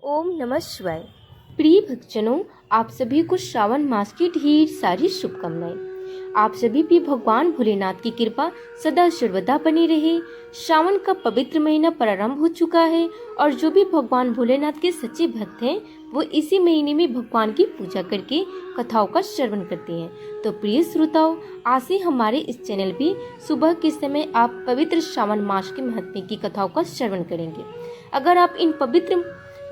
ओम नमः शिवाय। प्रिय भक्तजनों, आप सभी को श्रावण मास की ढेर सारी शुभकामनाएं। आप सभी भी भगवान भोलेनाथ की कृपा सदा सर्वदा बनी रहे। श्रावण का पवित्र महीना प्रारंभ हो चुका है और जो भी भगवान भोलेनाथ के सच्चे भक्त हैं वो इसी महीने में भगवान की पूजा करके कथाओं का श्रवण करते हैं। तो प्रिय श्रोताओं, आज से हमारे इस चैनल पे सुबह के समय आप पवित्र श्रावण मास के महत्व की कथाओं का श्रवण करेंगे। अगर आप इन पवित्र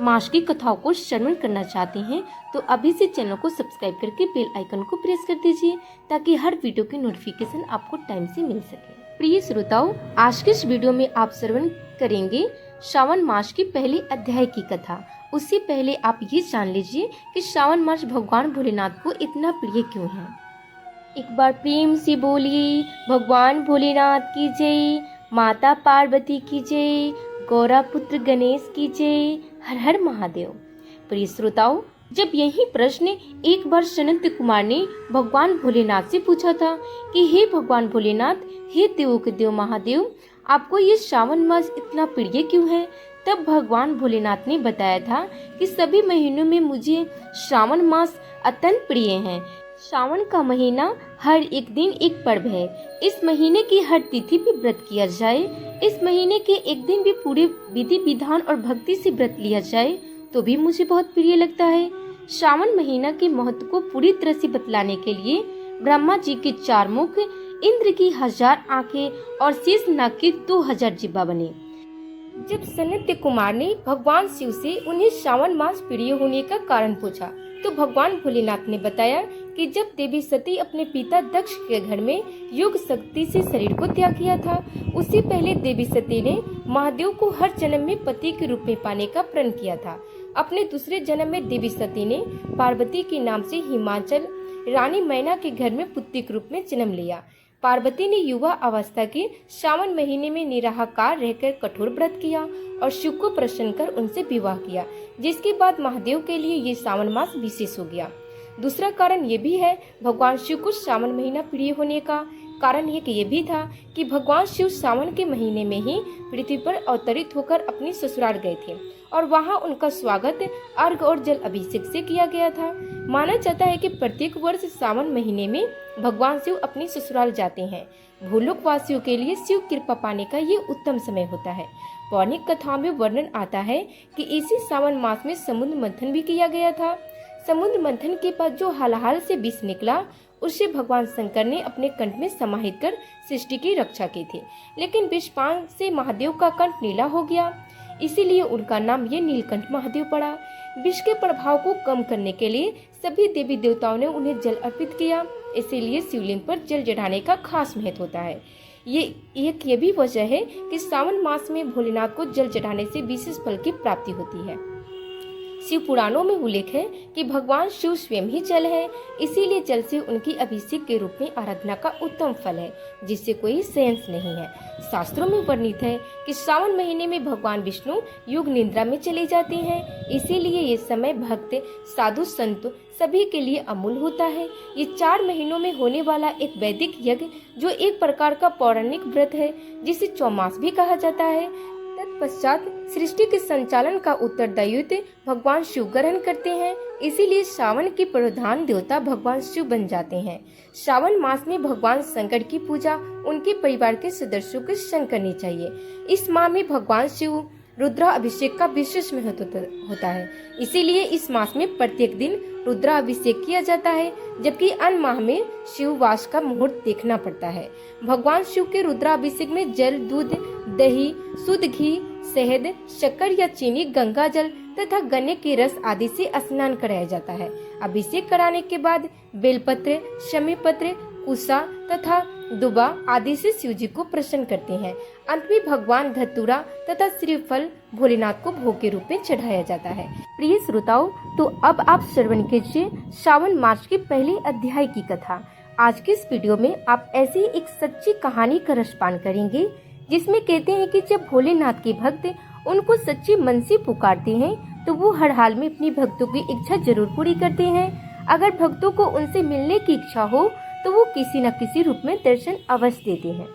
मास की कथाओं को श्रवण करना चाहते हैं तो अभी से चैनल को सब्सक्राइब करके बेल आइकन को प्रेस कर दीजिए ताकि हर वीडियो की नोटिफिकेशन आपको टाइम से मिल सके। प्रिय श्रोताओं, आज के इस वीडियो में आप श्रवण करेंगे श्रावण मास की पहले अध्याय की कथा। उससे पहले आप ये जान लीजिए कि श्रावण मास भगवान भोलेनाथ को इतना प्रिय क्यों है। एक बार प्रेम से बोलिए भगवान भोलेनाथ की जय, माता पार्वती की जय, गौरा पुत्र गणेश की जय, हर हर महादेव। प्रिय श्रोताओं, जब यही प्रश्न एक बार सनत कुमार ने भगवान भोलेनाथ से पूछा था कि हे भगवान भोलेनाथ, हे देवों के देव महादेव, आपको ये श्रावण मास इतना प्रिय क्यों है, तब भगवान भोलेनाथ ने बताया था कि सभी महीनों में मुझे श्रावण मास अत्यंत प्रिय है। श्रावण का महीना हर एक दिन एक पर्व है। इस महीने की हर तिथि भी व्रत किया जाए, इस महीने के एक दिन भी पूरे विधि विधान और भक्ति से व्रत लिया जाए तो भी मुझे बहुत प्रिय लगता है। श्रावण महीना के महत्व को पूरी तरह से बतलाने के लिए ब्रह्मा जी के 4 मुख, इंद्र की 1000 आंखें और शेष नाग की 2000 जिह्वा बने। जब सनत कुमार ने भगवान शिव से उन्हें श्रावण मास प्रिय होने का कारण पूछा तो भगवान भोलेनाथ ने बताया कि जब देवी सती अपने पिता दक्ष के घर में योग शक्ति से शरीर को त्याग किया था, उससे पहले देवी सती ने महादेव को हर जन्म में पति के रूप में पाने का प्रण किया था। अपने दूसरे जन्म में देवी सती ने पार्वती के नाम से हिमाचल रानी मैना के घर में पुत्री के रूप में जन्म लिया। पार्वती ने युवा अवस्था के श्रावण महीने में निराहार रहकर कठोर व्रत किया और शिव को प्रसन्न कर उनसे विवाह किया, जिसके बाद महादेव के लिए ये श्रावण मास विशेष हो गया। दूसरा कारण ये भी है भगवान शिव को श्रावण महीना प्रिय होने का कारण ये भी था कि भगवान शिव श्रावण के महीने में ही पृथ्वी पर अवतरित होकर अपने ससुराल गए थे और वहां उनका स्वागत अर्घ और जल अभिषेक से किया गया था। माना जाता है कि प्रत्येक वर्ष श्रावण महीने में भगवान शिव अपने ससुराल जाते हैं। भूलोक वासियों के लिए शिव कृपा पाने का ये उत्तम समय होता है। पौराणिक कथाओं में वर्णन आता है कि इसी श्रावण मास में समुद्र मंथन भी किया गया था। समुद्र मंथन के बाद जो हलाहल से विष निकला उसे भगवान शंकर ने अपने कंठ में समाहित कर सृष्टि की रक्षा की थी, लेकिन विषपान से महादेव का कंठ नीला हो गया, इसीलिए उनका नाम ये नीलकंठ महादेव पड़ा। विष के प्रभाव को कम करने के लिए सभी देवी देवताओं ने उन्हें जल अर्पित किया, इसीलिए शिवलिंग पर जल चढ़ाने का खास महत्व होता है। ये भी वजह है कि श्रावण मास में भोलेनाथ को जल चढ़ाने से विशेष फल की प्राप्ति होती है। शिव पुराणों में उल्लेख है कि भगवान शिव स्वयं ही जल है, इसीलिए जल से उनकी अभिषेक के रूप में आराधना का उत्तम फल है, जिससे कोई सेंस नहीं है। शास्त्रों में वर्णित है कि श्रावण महीने में भगवान विष्णु योग निद्रा में चले जाते हैं, इसीलिए ये समय भक्त साधु संत सभी के लिए अमूल्य होता है। ये 4 महीनों में होने वाला एक वैदिक यज्ञ जो एक प्रकार का पौराणिक व्रत है, जिसे चौमास भी कहा जाता है। तत्पश्चात सृष्टि के संचालन का उत्तरदायित्व भगवान शिव ग्रहण करते हैं, इसीलिए श्रावण के प्रधान देवता भगवान शिव बन जाते हैं। श्रावण मास में भगवान शंकर की पूजा उनके परिवार के सदस्यों के संग करनी चाहिए। इस माह में भगवान शिव रुद्राभिषेक का विशेष महत्व होता है, इसीलिए इस मास में प्रत्येक दिन रुद्राभिषेक किया जाता है, जबकि अन्य माह में शिववास का मुहूर्त देखना पड़ता है। भगवान शिव के रुद्राभिषेक में जल, दूध, दही, शुद्ध घी, शहद, शक्कर या चीनी, गंगा जल तथा गन्ने के रस आदि से स्नान कराया जाता है। अभिषेक कराने के बाद बेलपत्र, शमी पत्र, कुसा तथा दुबा आदि से शिव जी को प्रसन्न करते हैं। अंत में भगवान धतूरा तथा श्रीफल भोलेनाथ को भोग के रूप में चढ़ाया जाता है। प्रिय श्रोताओं, तो अब आप श्रवण कीजिए श्रावण मास के पहले अध्याय की कथा। आज के इस वीडियो में आप ऐसी एक सच्ची कहानी का रसपान करेंगे, जिसमें कहते हैं कि जब भोलेनाथ के भक्त उनको सच्ची मन से पुकारते हैं तो वो हर हाल में अपनी भक्तों की इच्छा जरूर पूरी करते हैं। अगर भक्तों को उनसे मिलने की इच्छा हो तो वो किसी न किसी रूप में दर्शन अवश्य देते हैं।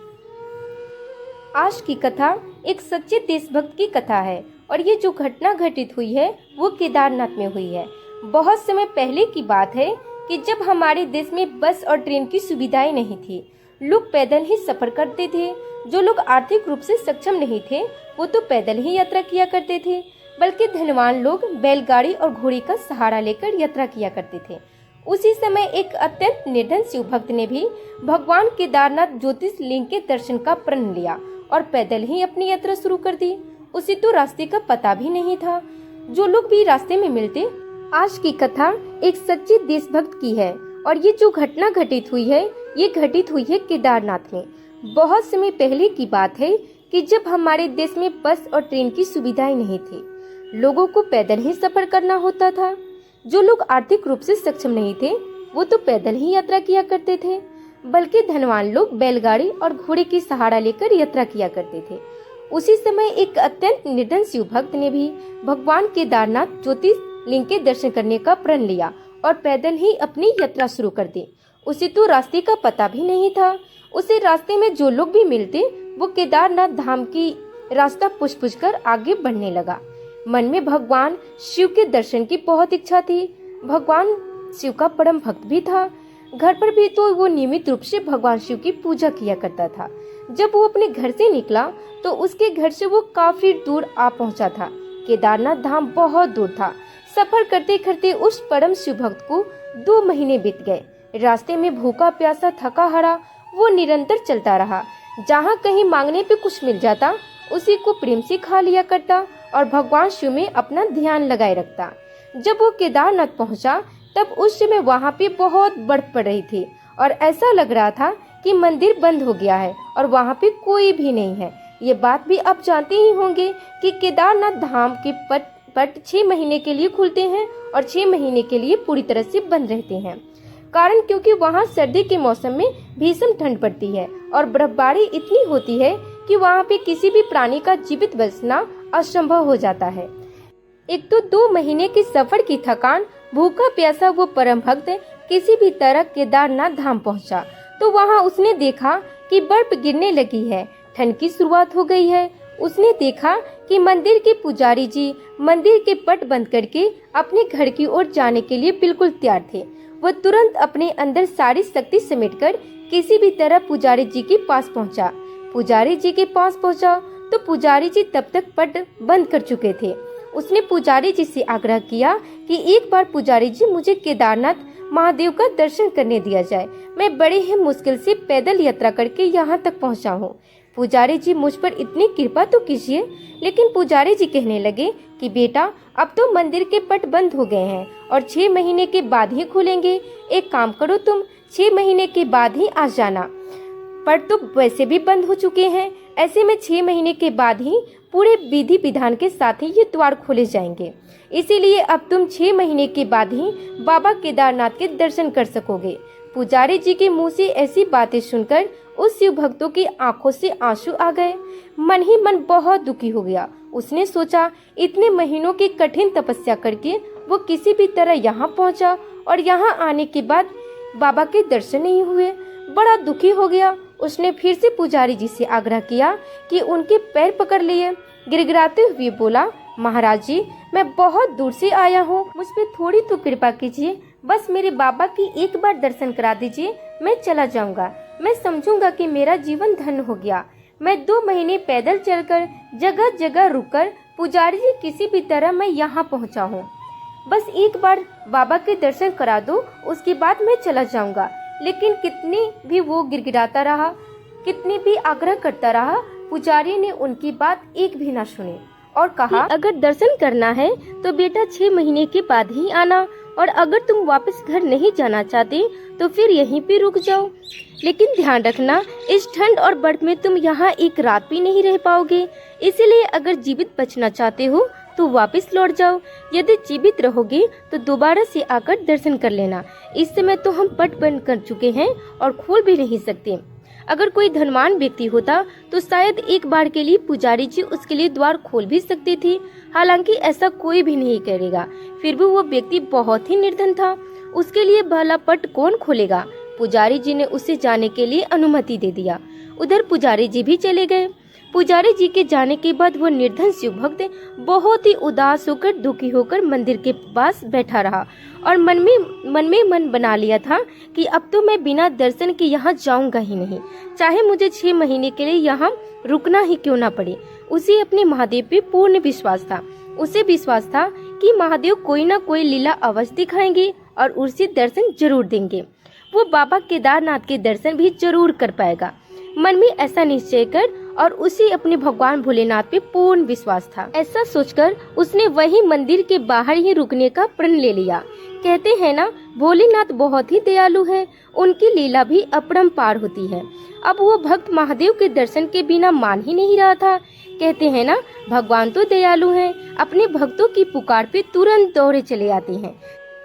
आज की कथा एक सच्चे देशभक्त की कथा है और ये जो घटना घटित हुई है वो केदारनाथ में हुई है। बहुत समय पहले की बात है कि जब हमारे देश में बस और ट्रेन की सुविधाएं नहीं थी, लोग पैदल ही सफर करते थे। जो लोग आर्थिक रूप से सक्षम नहीं थे वो तो पैदल ही यात्रा किया करते थे, बल्कि धनवान लोग बैलगाड़ी और घोड़े का सहारा लेकर यात्रा किया करते थे। उसी समय एक अत्यंत निर्धन शिव भक्त ने भी भगवान केदारनाथ ज्योतिर्लिंग के दर्शन का प्रण लिया और पैदल ही अपनी यात्रा शुरू कर दी। उसे तो रास्ते का पता भी नहीं था। जो लोग भी रास्ते में मिलते, आज की कथा एक सच्चे देशभक्त की है और ये जो घटना घटित हुई है ये घटित हुई है केदारनाथ में। बहुत समय पहले की बात है कि जब हमारे देश में बस और ट्रेन की सुविधाएं नहीं थी, लोगों को पैदल ही सफर करना होता था। जो लोग आर्थिक रूप से सक्षम नहीं थे वो तो पैदल ही यात्रा किया करते थे, बल्कि धनवान लोग बैलगाड़ी और घोड़े की सहारा लेकर यात्रा किया करते थे। उसी समय एक अत्यंत निर्धन शिव भक्त ने भी भगवान केदारनाथ ज्योतिर्लिंग के दर्शन करने का प्रण लिया और पैदल ही अपनी यात्रा शुरू कर दी। उसे तो रास्ते का पता भी नहीं था। उसे रास्ते में जो लोग भी मिलते वो केदारनाथ धाम की रास्ता पूछ कर आगे बढ़ने लगा। मन में भगवान शिव के दर्शन की बहुत इच्छा थी। भगवान शिव का परम भक्त भी था। घर पर भी तो वो नियमित रूप से भगवान शिव की पूजा किया करता था। जब वो अपने घर से निकला तो उसके घर से वो काफी दूर आ पहुंचा था। केदारनाथ धाम बहुत दूर था। सफर करते करते उस परम शिव भक्त को 2 महीने बीत गए। रास्ते में भूखा प्यासा थका हारा वो निरंतर चलता रहा। जहाँ कहीं मांगने पे कुछ मिल जाता उसी को प्रेम से खा लिया करता और भगवान शिव में अपना ध्यान लगाए रखता। जब वो केदारनाथ पहुंचा तब उस समय वहाँ पे बहुत बर्फ पड़ रही थी और ऐसा लग रहा था कि मंदिर बंद हो गया है और वहाँ पे कोई भी नहीं है। ये बात भी आप जानते ही होंगे कि केदारनाथ धाम के पट 6 महीने के लिए खुलते हैं और 6 महीने के लिए पूरी तरह से बंद रहते हैं। कारण क्योंकि वहाँ सर्दी के मौसम में भीषण ठंड पड़ती है और बर्फबारी इतनी होती है कि वहाँ पे किसी भी प्राणी का जीवित बचना असंभव हो जाता है। एक तो 2 महीने के सफर की थकान, भूखा प्यासा वो परम भक्त किसी भी तरह केदारनाथ धाम पहुँचा तो वहाँ उसने देखा कि बर्फ गिरने लगी है, ठंड की शुरुआत हो गई है। उसने देखा कि मंदिर के पुजारी जी मंदिर के पट बंद करके अपने घर की ओर जाने के लिए बिल्कुल तैयार थे। वह तुरंत अपने अंदर सारी शक्ति समेटकर किसी भी तरह पुजारी जी के पास पहुंचा। पुजारी जी के पास पहुंचा तो पुजारी जी तब तक पट बंद कर चुके थे। उसने पुजारी जी से आग्रह किया कि एक बार पुजारी जी मुझे केदारनाथ महादेव का दर्शन करने दिया जाए। मैं बड़े ही मुश्किल से पैदल यात्रा करके यहाँ तक पहुँचा हूँ। पुजारी जी मुझ पर इतनी कृपा तो कीजिए। लेकिन पुजारी जी कहने लगे कि बेटा अब तो मंदिर के पट बंद हो गए हैं और 6 महीने के बाद ही खुलेंगे। एक काम करो, तुम 6 महीने के बाद ही आ जाना। पट तो वैसे भी बंद हो चुके हैं। ऐसे में 6 महीने के बाद ही पूरे विधि विधान के साथ ही ये द्वार खोले जाएंगे। इसीलिए अब तुम 6 महीने के बाद ही बाबा केदारनाथ के दर्शन कर सकोगे। पुजारी जी के मुंह से ऐसी बातें सुनकर उस शिव भक्तों की आंखों से आंसू आ गए। मन ही मन बहुत दुखी हो गया। उसने सोचा इतने महीनों की कठिन तपस्या करके वो किसी भी तरह यहाँ पहुँचा और यहाँ आने के बाद बाबा के दर्शन नहीं हुए। बड़ा दुखी हो गया। उसने फिर से पुजारी जी से आग्रह किया कि उनके पैर पकड़ लिए। गिड़गिड़ाते हुए बोला, महाराज जी मैं बहुत दूर से आया हूँ, मुझ पे थोड़ी तो कृपा कीजिए। बस मेरे बाबा की एक बार दर्शन करा दीजिए, मैं चला जाऊंगा। मैं समझूंगा कि मेरा जीवन धन्य हो गया। मैं 2 महीने पैदल चलकर जगह जगह रुककर पुजारी जी किसी भी तरह मैं यहाँ पहुँचा हूँ। बस एक बार बाबा के दर्शन करा दो, उसके बाद मैं चला जाऊंगा। लेकिन कितनी भी वो गिड़गिड़ाता रहा, कितनी भी आग्रह करता रहा, पुजारी ने उनकी बात एक भी ना सुनी और कहा अगर दर्शन करना है तो बेटा 6 महीने के बाद ही आना, और अगर तुम वापस घर नहीं जाना चाहते तो फिर यहीं पे रुक जाओ। लेकिन ध्यान रखना इस ठंड और बर्फ में तुम यहाँ एक रात भी नहीं रह पाओगे। इसीलिए अगर जीवित बचना चाहते हो तो वापस लौट जाओ। यदि जीवित रहोगे तो दोबारा से आकर दर्शन कर लेना। इस समय तो हम पट बंद कर चुके हैं और खोल भी नहीं सकते। अगर कोई धनवान व्यक्ति होता तो शायद एक बार के लिए पुजारी जी उसके लिए द्वार खोल भी सकते थे। हालांकि ऐसा कोई भी नहीं करेगा। फिर भी वो व्यक्ति बहुत ही निर्धन था, उसके लिए भला पट कौन खोलेगा। पुजारी जी ने उसे जाने के लिए अनुमति दे दिया। उधर पुजारी जी भी चले गए। पुजारी जी के जाने के बाद वो निर्धन शिव भक्त बहुत ही उदास होकर, दुखी होकर मंदिर के पास बैठा रहा और मन में मन बना लिया था कि अब तो मैं बिना दर्शन के यहाँ जाऊंगा ही नहीं, चाहे मुझे 6 महीने के लिए यहाँ रुकना ही क्यों ना पड़े। उसे अपने महादेव पे पूर्ण विश्वास था। उसे विश्वास था कि महादेव कोई ना कोई लीला अवश्य दिखाएंगे और उसे दर्शन जरूर देंगे। वो बाबा केदारनाथ के दर्शन भी जरूर कर पाएगा। मन में ऐसा निश्चय कर और उसे अपने भगवान भोलेनाथ पे पूर्ण विश्वास था। ऐसा सोचकर उसने वही मंदिर के बाहर ही रुकने का प्रण ले लिया। कहते हैं ना, भोलेनाथ बहुत ही दयालु है, उनकी लीला भी अपरंपार होती है। अब वो भक्त महादेव के दर्शन के बिना मान ही नहीं रहा था। कहते हैं ना, भगवान तो दयालु हैं, अपने भक्तों की पुकार पे तुरंत दौड़े चले आते हैं।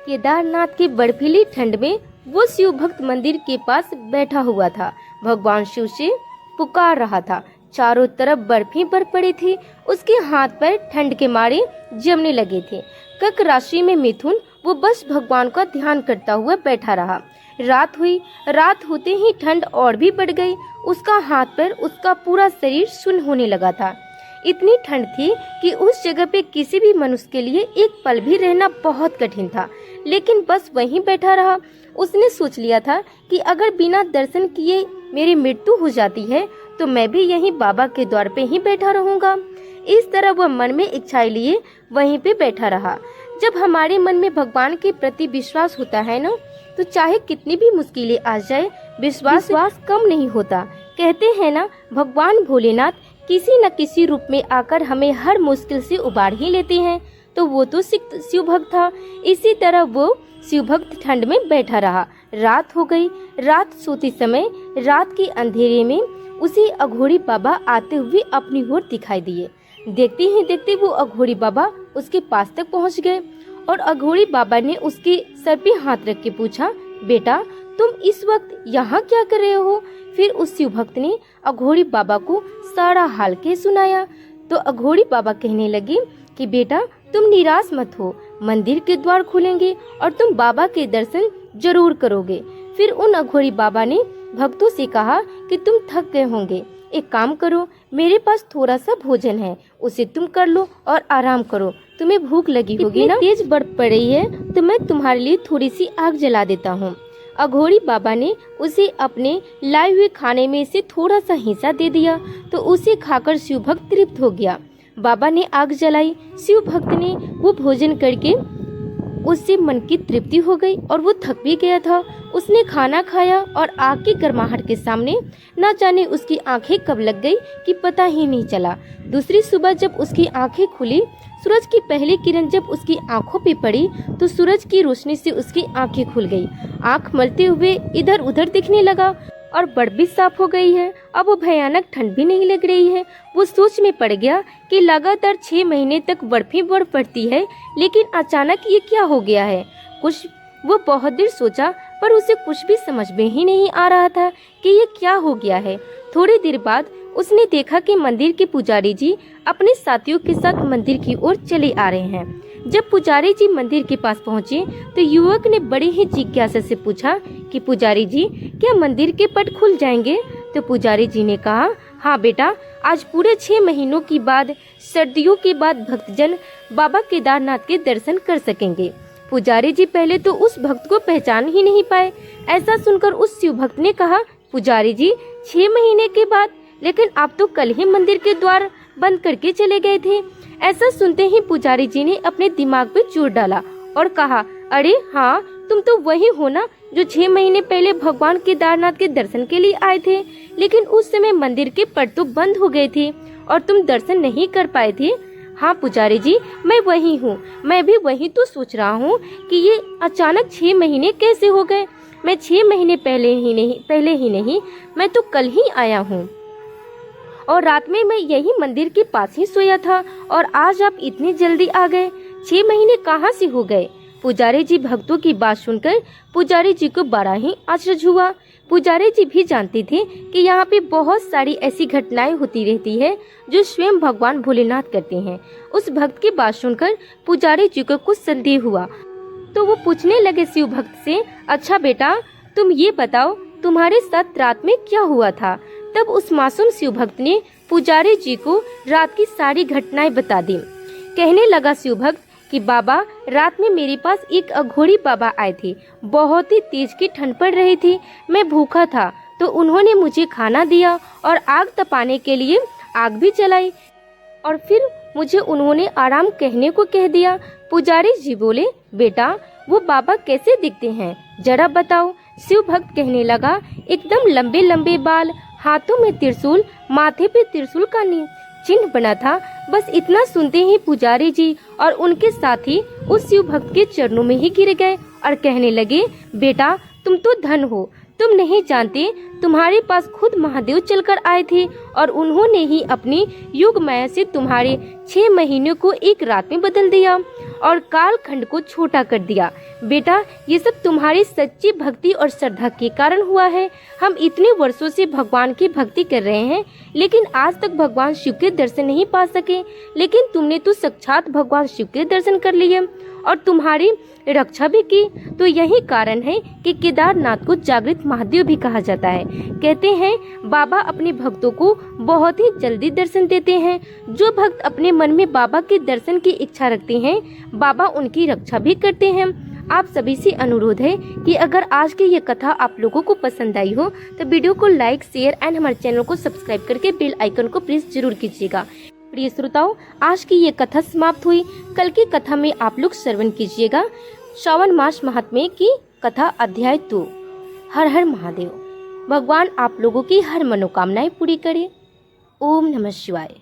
केदारनाथ की बर्फीली ठंड में वो शिव भक्त मंदिर के पास बैठा हुआ था, भगवान शिव से पुकार रहा था। चारों तरफ बर्फ ही बर्फ पड़ी थी। उसके हाथ पैर ठंड के मारे जमने लगे थे। कक राशि में मिथुन वो बस भगवान का ध्यान करता हुआ बैठा रहा। रात हुई। रात होते ही ठंड और भी बढ़ गई। उसका हाथ पैर, उसका पूरा शरीर सुन्न होने लगा था। इतनी ठंड थी कि उस जगह पे किसी भी मनुष्य के लिए एक पल भी रहना बहुत कठिन था, लेकिन बस वहीं बैठा रहा। उसने सोच लिया था कि अगर बिना दर्शन किए मेरी मृत्यु हो जाती है तो मैं भी यहीं बाबा के द्वार पे ही बैठा रहूंगा। इस तरह वह मन में इच्छाएं लिए वहीं पे बैठा रहा। जब हमारे मन में भगवान के प्रति विश्वास होता है ना, तो चाहे कितनी भी मुश्किलें आ जाए, विश्वास कम नहीं होता। कहते हैं ना, भगवान भोलेनाथ किसी न किसी रूप में आकर हमें हर मुश्किल से उबार ही लेते हैं। तो वो तो शिव भक्त था। इसी तरह वो शिव भक्त ठंड में बैठा रहा। रात हो गई। रात सोते समय रात के अंधेरे में उसे अघोरी बाबा आते हुए अपनी ओर दिखाई दिए। देखते ही देखते वो अघोरी बाबा उसके पास तक पहुंच गए और अघोरी बाबा ने उसके सर पे हाथ रख के पूछा, बेटा तुम इस वक्त यहाँ क्या कर रहे हो? फिर उस शिव भक्त ने अघोरी बाबा को सारा हाल के सुनाया। तो अघोरी बाबा कहने लगे कि बेटा तुम निराश मत हो, मंदिर के द्वार खुलेंगे और तुम बाबा के दर्शन जरूर करोगे। फिर उन अघोरी बाबा ने भक्तों से कहा कि तुम थक गए होंगे, एक काम करो, मेरे पास थोड़ा सा भोजन है, उसे तुम कर लो और आराम करो। तुम्हें भूख लगी होगी ना? तेज बर्फ पड़ रही है तो मैं तुम्हारे लिए थोड़ी सी आग जला देता हूँ। अघोरी बाबा ने उसे अपने लाए हुए खाने में से थोड़ा सा हिस्सा दे दिया तो उसे खाकर शिव भक्त तृप्त हो गया। बाबा ने आग जलाई। शिव भक्त ने वो भोजन करके उससे मन की तृप्ति हो गई और वो थक भी गया था। उसने खाना खाया और आग की गर्माहट के सामने न जाने उसकी आंखें कब लग गई कि पता ही नहीं चला। दूसरी सुबह जब उसकी आंखें खुली, सूरज की पहली किरण जब उसकी आंखों पे पड़ी तो सूरज की रोशनी से उसकी आंखें खुल गई। आंख मलते हुए इधर उधर दिखने लगा और बर्फ भी साफ हो गई है। अब वो भयानक ठंड भी नहीं लग रही है। वो सोच में पड़ गया कि लगातार 6 महीने तक बर्फ ही बर्फ पड़ती है, लेकिन अचानक ये क्या हो गया है। वो बहुत देर सोचा पर उसे कुछ भी समझ में ही नहीं आ रहा था कि ये क्या हो गया है। थोड़ी देर बाद उसने देखा कि मंदिर के पुजारी जी अपने साथियों के साथ मंदिर की ओर चले आ रहे हैं। जब पुजारी जी मंदिर के पास पहुंचे तो युवक ने बड़ी ही जिज्ञासा से पूछा कि पुजारी जी क्या मंदिर के पट खुल जाएंगे? तो पुजारी जी ने कहा, हाँ बेटा, आज पूरे 6 महीनों की बाद, सर्दियों के बाद भक्तजन बाबा केदारनाथ के दर्शन कर सकेंगे। पुजारी जी पहले तो उस भक्त को पहचान ही नहीं पाए। ऐसा सुनकर उस शिव भक्त ने कहा, पुजारी जी 6 महीने के बाद? लेकिन आप तो कल ही मंदिर के द्वार बंद करके चले गए थे। ऐसा सुनते ही पुजारी जी ने अपने दिमाग पे जोर डाला और कहा, अरे हाँ, तुम तो वही हो ना जो 6 महीने पहले भगवान केदारनाथ के दर्शन के लिए आए थे, लेकिन उस समय मंदिर के पट तो बंद हो गए थे और तुम दर्शन नहीं कर पाए थे। हाँ पुजारी जी, मैं वही हूँ। मैं भी वही तो सोच रहा हूँ कि ये अचानक 6 महीने कैसे हो गए। मैं 6 महीने पहले ही नहीं, मैं तो कल ही आया हूँ और रात में मैं यही मंदिर के पास ही सोया था और आज आप इतनी जल्दी आ गए। 6 महीने कहाँ से हो गए? पुजारी जी भक्तों की बात सुनकर पुजारी जी को बड़ा ही आश्चर्य हुआ। पुजारी जी भी जानते थे कि यहाँ पे बहुत सारी ऐसी घटनाएं होती रहती है जो स्वयं भगवान भोलेनाथ करते हैं। उस भक्त की बात सुनकर पुजारी जी को कुछ संदेह हुआ तो वो पूछने लगे शिव भक्त से, अच्छा बेटा, तुम ये बताओ तुम्हारे साथ रात में क्या हुआ था? तब उस मासूम शिव भक्त ने पुजारी जी को रात की सारी घटनाएं बता दी। कहने लगा शिव भक्त कि बाबा, रात में मेरे पास एक अघोरी बाबा आए थे। बहुत ही तेज की ठंड पड़ रही थी। मैं भूखा था तो उन्होंने मुझे खाना दिया और आग तपाने के लिए आग भी जलाई और फिर मुझे उन्होंने आराम कहने को कह दिया। पुजारी जी बोले, बेटा वो बाबा कैसे दिखते हैं, जरा बताओ। शिव भक्त कहने लगा, एकदम लंबे लंबे बाल, हाथों में त्रिशूल, माथे पे त्रिशूल का चिन्ह बना था। बस इतना सुनते ही पुजारी जी और उनके साथी उस शिव भक्त के चरणों में ही गिर गए और कहने लगे, बेटा तुम तो धन हो, तुम नहीं जानते तुम्हारे पास खुद महादेव चलकर आए थे और उन्होंने ही अपनी युग माया से तुम्हारे 6 महीनों को एक रात में बदल दिया और कालखंड को छोटा कर दिया। बेटा ये सब तुम्हारी सच्ची भक्ति और श्रद्धा के कारण हुआ है। हम इतने वर्षों से भगवान की भक्ति कर रहे हैं लेकिन आज तक भगवान शिव के दर्शन नहीं पा सके, लेकिन तुमने तो साक्षात भगवान शिव के दर्शन कर लिए और तुम्हारी रक्षा भी की। तो यही कारण है कि केदारनाथ को जागृत महादेव भी कहा जाता है। कहते हैं बाबा अपने भक्तों को बहुत ही जल्दी दर्शन देते हैं। जो भक्त अपने मन में बाबा के दर्शन की इच्छा रखते हैं, बाबा उनकी रक्षा भी करते हैं। आप सभी से अनुरोध है कि अगर आज की ये कथा आप लोगों को पसंद आई हो तो वीडियो को लाइक, शेयर एंड हमारे चैनल को सब्सक्राइब करके बेल आइकन को प्रेस जरूर कीजिएगा। प्रिय श्रोताओं, आज की ये कथा समाप्त हुई। कल की कथा में आप लोग श्रवण कीजिएगा श्रावण मास महात्म्य की कथा अध्याय 2। हर हर महादेव। भगवान आप लोगों की हर मनोकामनाएं पूरी करे। ओम नमः शिवाय।